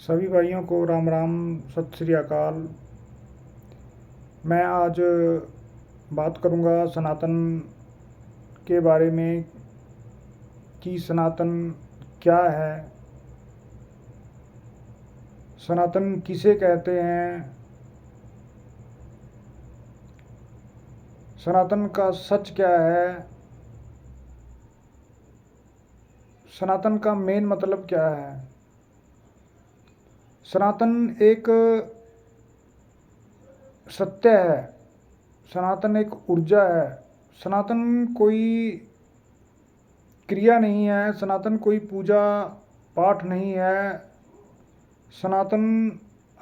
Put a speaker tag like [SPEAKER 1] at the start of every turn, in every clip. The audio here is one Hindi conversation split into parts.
[SPEAKER 1] सभी भाइयों को राम राम, सत श्री अकाल। मैं आज बात करूंगा सनातन के बारे में कि सनातन क्या है, सनातन किसे कहते हैं, सनातन का सच क्या है, सनातन का मेन मतलब क्या है। सनातन एक सत्य है, सनातन एक ऊर्जा है, सनातन कोई क्रिया नहीं है, सनातन कोई पूजा पाठ नहीं है। सनातन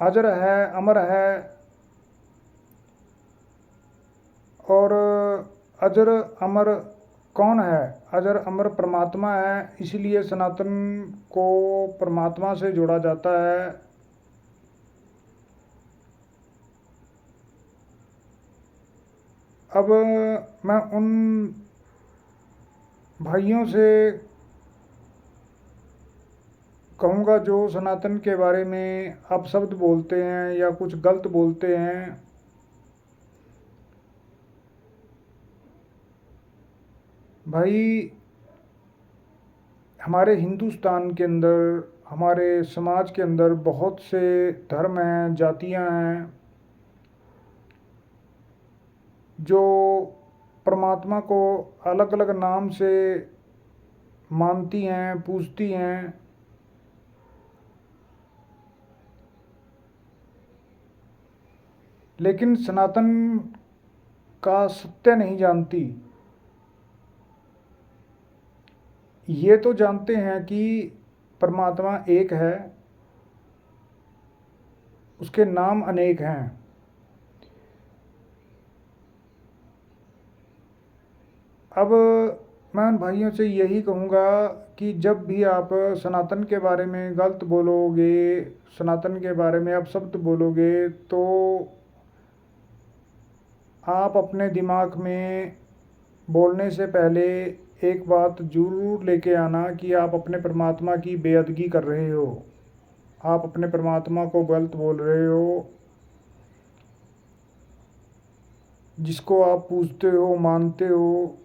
[SPEAKER 1] अजर है, अमर है और अजर अमर कौन है? अजर अमर परमात्मा है। इसलिए सनातन को परमात्मा से जोड़ा जाता है। अब मैं उन भाइयों से कहूँगा जो सनातन के बारे में अपशब्द बोलते हैं या कुछ गलत बोलते हैं। भाई, हमारे हिंदुस्तान के अंदर, हमारे समाज के अंदर बहुत से धर्म हैं, जातियां हैं जो परमात्मा को अलग अलग नाम से मानती हैं, पूजती हैं। लेकिन सनातन का सत्य नहीं जानती। ये तो जानते हैं कि परमात्मा एक है, उसके नाम अनेक हैं। अब मैं उन भाइयों से यही कहूँगा कि जब भी आप सनातन के बारे में गलत बोलोगे, सनातन के बारे में अपशब्द बोलोगे, तो आप अपने दिमाग में बोलने से पहले एक बात जरूर लेके आना कि आप अपने परमात्मा की बेअदगी कर रहे हो, आप अपने परमात्मा को गलत बोल रहे हो, जिसको आप पूजते हो, मानते हो।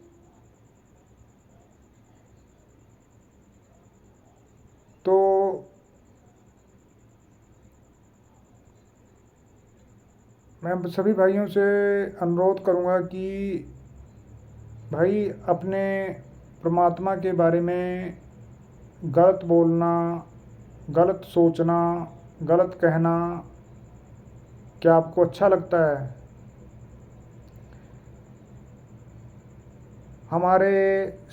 [SPEAKER 1] तो मैं सभी भाइयों से अनुरोध करूँगा कि भाई, अपने परमात्मा के बारे में गलत बोलना, गलत सोचना, गलत कहना क्या आपको अच्छा लगता है? हमारे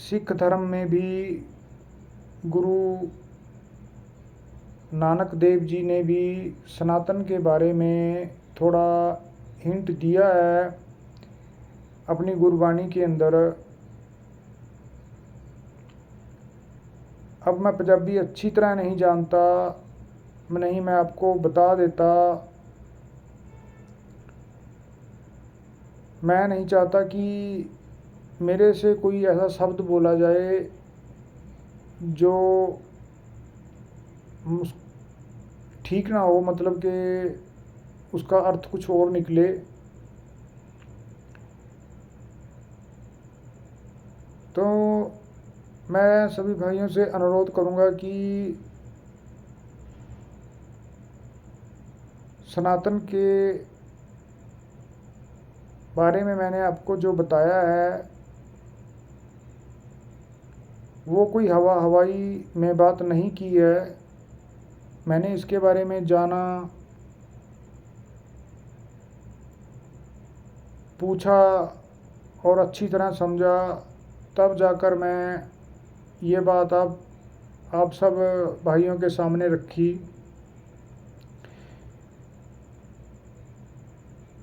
[SPEAKER 1] सिख धर्म में भी गुरु नानक देव जी ने भी सनातन के बारे में थोड़ा हिंट दिया है अपनी गुरबाणी के अंदर। अब मैं पंजाबी अच्छी तरह नहीं जानता, नहीं मैं आपको बता देता। मैं नहीं चाहता कि मेरे से कोई ऐसा शब्द बोला जाए जो ठीक ना हो, मतलब कि उसका अर्थ कुछ और निकले। तो मैं सभी भाइयों से अनुरोध करूँगा कि सनातन के बारे में मैंने आपको जो बताया है वो कोई हवाई में बात नहीं की है। मैंने इसके बारे में जाना, पूछा और अच्छी तरह समझा, तब जाकर मैं ये बात आप सब भाइयों के सामने रखी।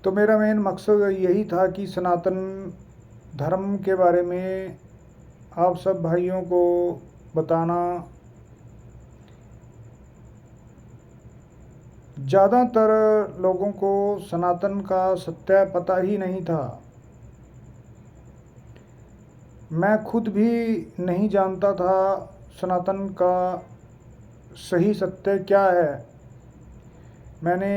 [SPEAKER 1] तो मेरा मेन मकसद यही था कि सनातन धर्म के बारे में आप सब भाइयों को बताना। ज़्यादातर लोगों को सनातन का सत्य पता ही नहीं था। मैं खुद भी नहीं जानता था सनातन का सही सत्य क्या है। मैंने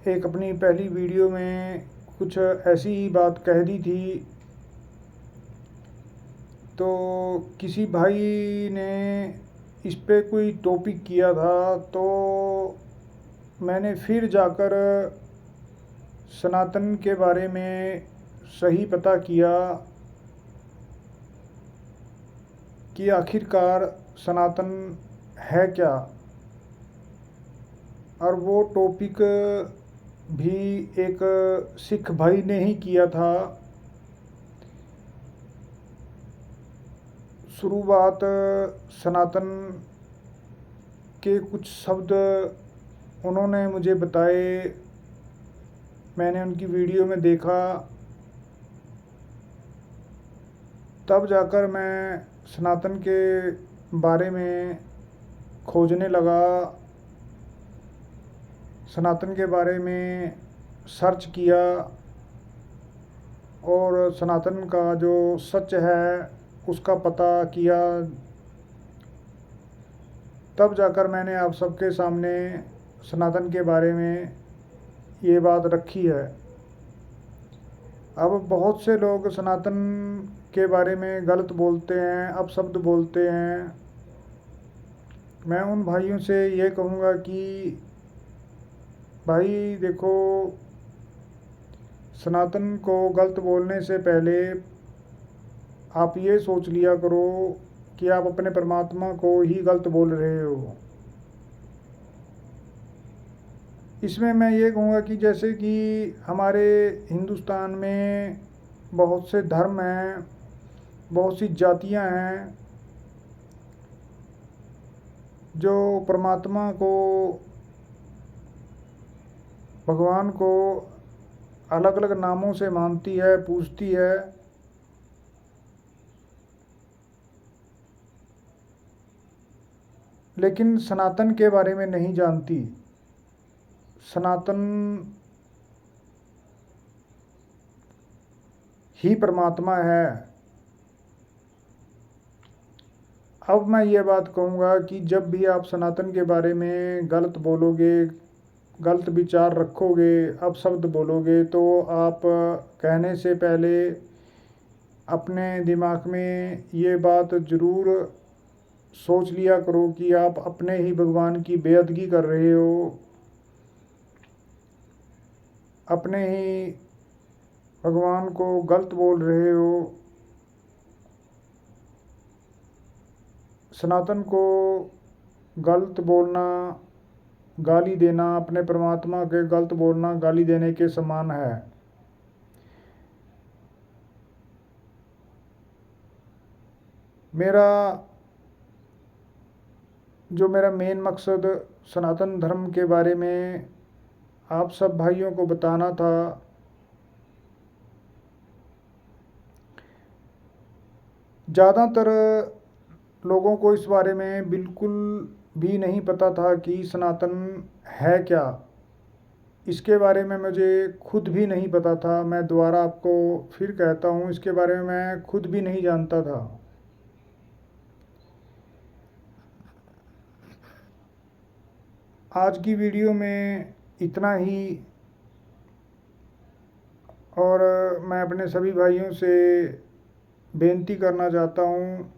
[SPEAKER 1] एक अपनी पहली वीडियो में कुछ ऐसी ही बात कह दी थी, तो किसी भाई ने इस पे कोई टॉपिक किया था, तो मैंने फिर जाकर सनातन के बारे में सही पता किया कि आखिरकार सनातन है क्या। और वो टॉपिक भी एक सिख भाई ने ही किया था। शुरुआत सनातन के कुछ शब्द उन्होंने मुझे बताए, मैंने उनकी वीडियो में देखा, तब जाकर मैं सनातन के बारे में खोजने लगा, सनातन के बारे में सर्च किया और सनातन का जो सच है उसका पता किया। तब जाकर मैंने आप सबके सामने सनातन के बारे में ये बात रखी है। अब बहुत से लोग सनातन के बारे में गलत बोलते हैं, अपशब्द बोलते हैं। मैं उन भाइयों से ये कहूँगा कि भाई देखो, सनातन को गलत बोलने से पहले आप ये सोच लिया करो कि आप अपने परमात्मा को ही गलत बोल रहे हो। इसमें मैं ये कहूँगा कि जैसे कि हमारे हिंदुस्तान में बहुत से धर्म हैं, बहुत सी जातियाँ हैं जो परमात्मा को, भगवान को अलग अलग नामों से मानती है, पूजती है। लेकिन सनातन के बारे में नहीं जानती। सनातन ही परमात्मा है। अब मैं ये बात कहूँगा कि जब भी आप सनातन के बारे में गलत बोलोगे, गलत विचार रखोगे, अपशब्द बोलोगे, तो आप कहने से पहले अपने दिमाग में ये बात ज़रूर सोच लिया करो कि आप अपने ही भगवान की बेअदबी कर रहे हो, अपने ही भगवान को गलत बोल रहे हो। सनातन को गलत बोलना, गाली देना, अपने परमात्मा के गलत बोलना गाली देने के समान है। मेरा मेन मकसद सनातन धर्म के बारे में आप सब भाइयों को बताना था। ज़्यादातर लोगों को इस बारे में बिल्कुल भी नहीं पता था कि सनातन है क्या। इसके बारे में मुझे खुद भी नहीं पता था। मैं दोबारा आपको फिर कहता हूँ, इसके बारे में मैं खुद भी नहीं जानता था। आज की वीडियो में इतना ही, और मैं अपने सभी भाइयों से बेनती करना चाहता हूँ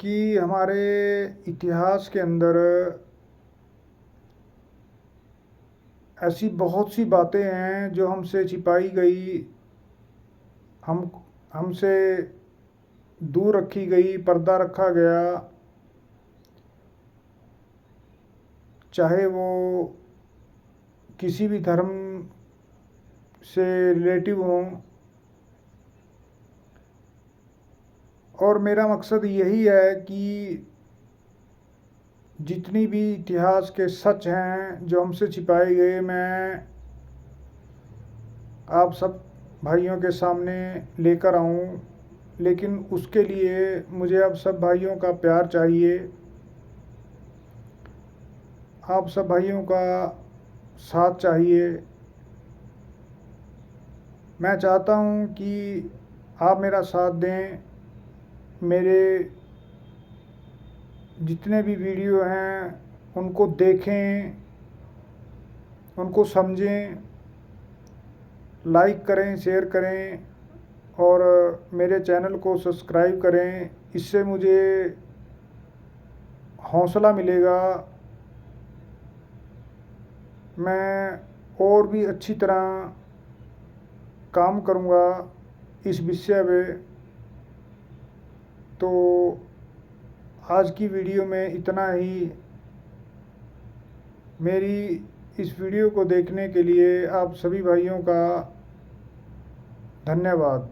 [SPEAKER 1] कि हमारे इतिहास के अंदर ऐसी बहुत सी बातें हैं जो हमसे छिपाई गई, हमसे दूर रखी गई, पर्दा रखा गया, चाहे वो किसी भी धर्म से रिलेटिव हों। और मेरा मकसद यही है कि जितनी भी इतिहास के सच हैं जो हमसे छिपाए गए, मैं आप सब भाइयों के सामने लेकर आऊं। लेकिन उसके लिए मुझे आप सब भाइयों का प्यार चाहिए, आप सब भाइयों का साथ चाहिए। मैं चाहता हूं कि आप मेरा साथ दें। मेरे जितने भी वीडियो हैं उनको देखें, उनको समझें, लाइक करें, शेयर करें और मेरे चैनल को सब्सक्राइब करें। इससे मुझे हौसला मिलेगा, मैं और भी अच्छी तरह काम करूँगा इस विषय पे। तो आज की वीडियो में इतना ही। मेरी इस वीडियो को देखने के लिए आप सभी भाइयों का धन्यवाद।